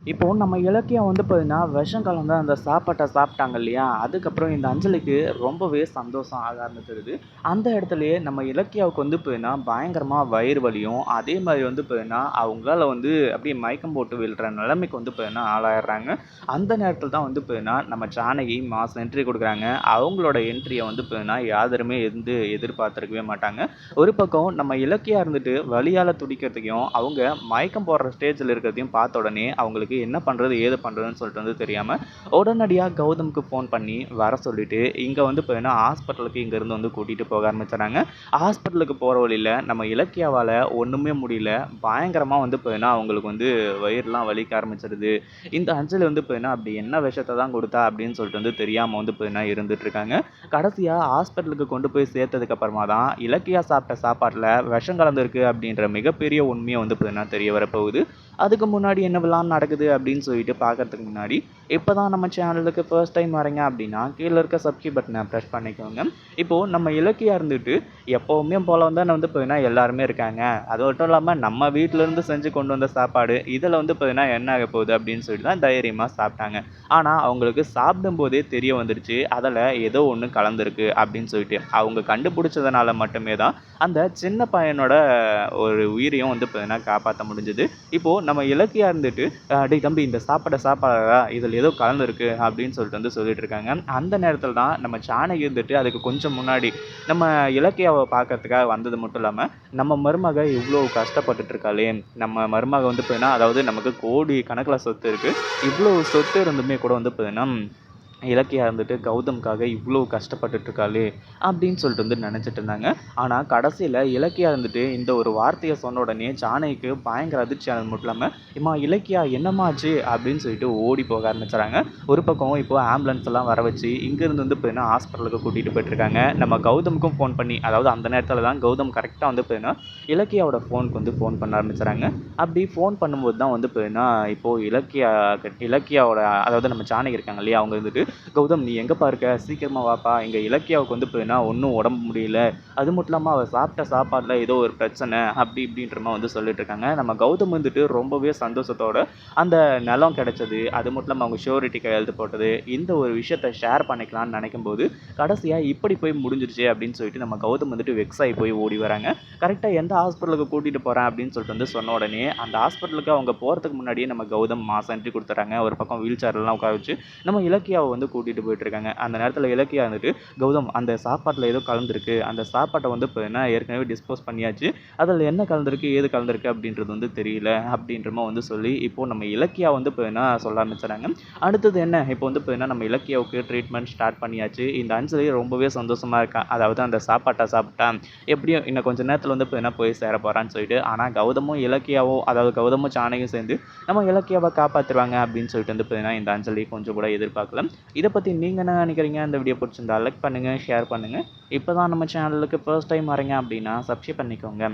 இப்போ நம்ம இலக்கியம் வந்து பார்த்தீங்கன்னா, விஷம் கலந்த அந்த சாப்பாட்ட சாப்பிட்டாங்க இல்லையா? அதுக்கப்புறம் இந்த அஞ்சலிக்கு ரொம்பவே சந்தோஷம் ஆக ஆரம்பிச்சிருது. அந்த இடத்துலயே நம்ம இலக்கியாவுக்கு வந்து பார்த்தீங்கன்னா, பயங்கரமா வயிறு வலியும், அதே மாரி வந்து பார்த்தீங்கன்னா, அவங்களால வந்து அப்படியே மயக்கம் போட்டு விழுற நிலைமைக்கு வந்து பார்த்தீங்கன்னா ஆளாயிடுறாங்க. அந்த நேரத்தில தான் வந்து பார்த்தீங்கன்னா, நம்ம ஜானகி மாஸ் என்ட்ரி குடுக்குறாங்க. அவங்களோட என்ட்ரிய வந்து பார்த்தீங்கன்னா, யாருமே எதிர்பார்த்திருக்கவே மாட்டாங்க. ஒரு பக்கம் நம்ம இலக்கியா இருந்துட்டு வலியால துடிக்கிறதையும், அவங்க மயக்கம் போடுற ஸ்டேஜ்ல இருக்கிறதையும் பார்த்த உடனே அவங்களுக்கு என்ன பண்றது, ஏது பண்றதுன்னு சொல்லிட்டு வந்து தெரியாம, உடனடியா கௌதம்க்கு ஃபோன் பண்ணி வர சொல்லிட்டு, இங்க வந்து பார்த்தீங்கன்னா ஹாஸ்பிட்டலுக்கு இங்கேருந்து வந்து கூட்டிட்டு போக ஆரம்பிச்சுறாங்க. ஹாஸ்பிட்டலுக்கு போற வழியில நம்ம இலக்கியாவால ஒண்ணுமே முடியல. பயங்கரமா வந்து பார்த்தீங்கன்னா, அவங்களுக்கு வந்து வயிறுலாம் வலிக்க ஆரம்பிச்சிருது. இந்த அஞ்சலி வந்து பார்த்தீங்கன்னா, அப்படி என்ன விஷத்த தான் குடுத்தா அப்படின்னு சொல்லிட்டு வந்து தெரியாம வந்து பார்த்தீங்கன்னா இருந்துட்டு இருக்காங்க. கடைசியா ஹாஸ்பிட்டலுக்கு கொண்டு போய் சேர்த்ததுக்கு அப்புறமா தான், இலக்கியா சாப்பிட்ட சாப்பாட்டுல விஷம் கலந்திருக்கு அப்படின்ற மிகப்பெரிய உண்மைய வந்து பார்த்தீங்கன்னா தெரிய வரப்போகுது. அதுக்கு முன்னாடி என்னவெல்லாம் நடக்குது அப்படின்னு சொல்லிட்டு பார்க்கறதுக்கு முன்னாடி, இப்பதான் நம்ம சேனலுக்கு ஃபர்ஸ்ட் டைம் வரீங்க அப்படின்னா, கீழ இருக்க சப்ஸ்கிரைப் பட்டன பிரஸ் பண்ணிக்கோங்க. இப்போ நம்ம இலக்கியா இருந்துட்டு, எப்பவுமே போல தான் வந்து பார்த்தீங்கன்னா எல்லாருமே இருக்காங்க. அது மட்டும் இல்லாம நம்ம வீட்ல இருந்து செஞ்சு கொண்டு வந்த சாப்பாடு, இதுல வந்து பார்த்தீங்கன்னா என்ன ஆகப் போகுது அப்படின்னு சொல்லிட்டு தான் தைரியமா சாப்பிட்டாங்க. ஆனா அவங்களுக்கு சாப்பிடும்போதே தெரிய வந்துருச்சு, அதுல ஏதோ ஒண்ணு கலந்திருக்கு அப்படின்னு சொல்லிட்டு. அவங்க கண்டுபிடிச்சதுனால மட்டுமே தான், அந்த சின்ன பையனோட ஒரு உயிரையும் வந்து பார்த்தீங்கன்னா காப்பாத்த முடிஞ்சது. இப்போ நம்ம இலக்கியா இருந்துட்டு, "டேய் தம்பி இந்த சாப்பாட சாப்பிடாதடா, இதில ஏதோ கலந்திருக்கு" அப்படின்னு சொல்லிட்டு வந்து சொல்லிட்டு இருக்காங்க. அந்த நேரத்தில தான் நம்ம ஜானகி இருந்துட்டு அதுக்கு கொஞ்சம் முன்னாடி நம்ம இலக்கியாவ பார்க்கறதுக்காக வந்தது மட்டும் இல்லாம, நம்ம மருமக இவ்ளோ கஷ்டப்பட்டுட்டு இருக்காளே, நம்ம மருமக வந்து பார்த்தீங்கன்னா, அதாவது நமக்கு கோடி கணக்குல சொத்து இருக்கு. இவ்ளோ சொத்து இருந்துமே கூட வந்து பார்த்தீங்கன்னா, இலக்கியா இருந்துட்டு கௌதம்காக இவ்ளோ கஷ்டப்பட்டுட்டு இருக்காளே! அப்படின்னு சொல்லிட்டு வந்து நெனச்சுட்டு இருந்தாங்க. ஆனா கடைசியில இலக்கியா இருந்துட்டு இந்த ஒரு வார்த்தைய சொன்ன உடனே ஜானகிக்கு பயங்கர அதிர்ச்சி ஆனது மட்டும் இல்லாம, "எம்மா இலக்கியா என்னம்மா ஆச்சு?" அப்படின்னு சொல்லிட்டு ஓடி போக ஆரம்பிச்சுறாங்க. ஒரு பக்கம் இப்போ ஆம்புலன்ஸ் எல்லாம் வர வச்சு இங்கேருந்து வந்து பார்த்தீங்கன்னா ஹாஸ்பிட்டலுக்கு கூட்டிட்டு போயிட்டுருக்காங்க. நம்ம கௌதமுக்கும் ஃபோன் பண்ணி அதாவது அந்த நேரத்தில தான் கௌதம் கரெக்ட்டா வந்து பார்த்தீங்கன்னா, இலக்கியாவோட ஃபோனுக்கு வந்து ஃபோன் பண்ண ஆரம்பிச்சுறாங்க. அப்படி ஃபோன் பண்ணும்போது தான் வந்து பார்த்தீங்கன்னா, இப்போ இலக்கியாவோட அதாவது நம்ம ஜானகி இருக்காங்க இல்லையா? அவங்க வந்துட்டு கௌதம் நீ எங்கேப்பா இருக்க? சீக்கிரமா வாப்பா. இங்க இலக்கியாவுக்கு வந்து பார்த்தீங்கன்னா, ஒண்ணும் உடம்பு முடியல. அது மட்டும் இல்லாம அவ சாப்பிட்ட சாப்பாட்ல ஏதோ ஒரு பிரச்சனை. அப்படி இப்படின்ற மாரி வந்து சொல்லிட்டு இருக்காங்க. நம்ம கௌதம் வந்துட்டு ரொம்பவே சந்தோஷத்தோட அந்த நிலம் கிடைச்சது, அது மட்டும் இல்லாம அவங்க ஷூரிட்டி கையெழுத்து போட்டது, இந்த ஒரு விஷயத்த ஷேர் பண்ணிக்கலாம்னு நினைக்கும்போது, கடைசியா இப்படி போய் முடிஞ்சிருச்சே அப்படின்னு சொல்லிட்டு நம்ம கௌதம் வந்துட்டு வெக்ஸ் ஆயி போய் ஓடி வராங்க. கரெக்ட்டா எந்த ஹாஸ்பிட்டலுக்கு கூட்டிட்டு போறேன் அப்படின்னு சொல்லிட்டு வந்து சொன்ன உடனே, அந்த ஹாஸ்பிட்டலுக்கு அவங்க போறதுக்கு முன்னாடியே நம்ம கௌதம் மாஸ் என்ட்ரி குடுத்துறாங்க. ஒரு பக்கம் வீல் சேர்லலாம் உட்கார வச்சு, நம்ம இலக்கியாவ வந்து கூட்டிட்டு போயிட்டுருக்காங்க. அந்த நேரத்தில இலக்கியா வந்துட்டு, "கௌதம் அந்த சாப்பாட்ல ஏதோ கலந்திருக்கு. அந்த சாப்பாட்ட வந்து பார்த்தீங்கன்னா, ஏற்கனவே டிஸ்போஸ் பண்ணியாச்சு. அதில என்ன கலந்திருக்கு, ஏது கலந்திருக்கு அப்படின்றது வந்து தெரியல." அப்படின்ற மாரி வந்து சொல்லி, இப்போ நம்ம இலக்கியா வந்து பார்த்தீங்கன்னா சொல்ல ஆரம்பிச்சுறாங்க. அடுத்தது என்ன, இப்போ வந்து பார்த்தீங்கன்னா, நம்ம இலக்கியாவுக்கு ட்ரீட்மெண்ட் ஸ்டார்ட் பண்ணியாச்சு. இந்த அஞ்சலி ரொம்பவே சந்தோஷமா இருக்கா. அதாவது அந்த சாப்பாட்ட சாப்பிட்டா, எப்படியும் இன்னும் கொஞ்ச நேரத்தில வந்து பார்த்தீங்கன்னா, போய் சேர போறான்னு சொல்லிட்டு. ஆனா கௌதமும், இலக்கியாவும் அதாவது கௌதமும், ஜானகியும் சேர்ந்து நம்ம இலக்கியாவ காப்பாத்துருவாங்க அப்படின்னு சொல்லிட்டு வந்து பார்த்தீங்கன்னா, இந்த அஞ்சலி கொஞ்சம் கூட எதிர்பார்க்கல. இத பத்தி நீங்க என்ன நினைக்கிறீங்க? இந்த வீடியோ பிடிச்சிருந்தா லைக் பண்ணுங்க, ஷேர் பண்ணுங்க. இப்பதான் நம்ம சேனலுக்கு ஃபர்ஸ்ட் டைம் வரீங்க அப்படின்னா சப்ஸ்கிரைப் பண்ணிக்கோங்க.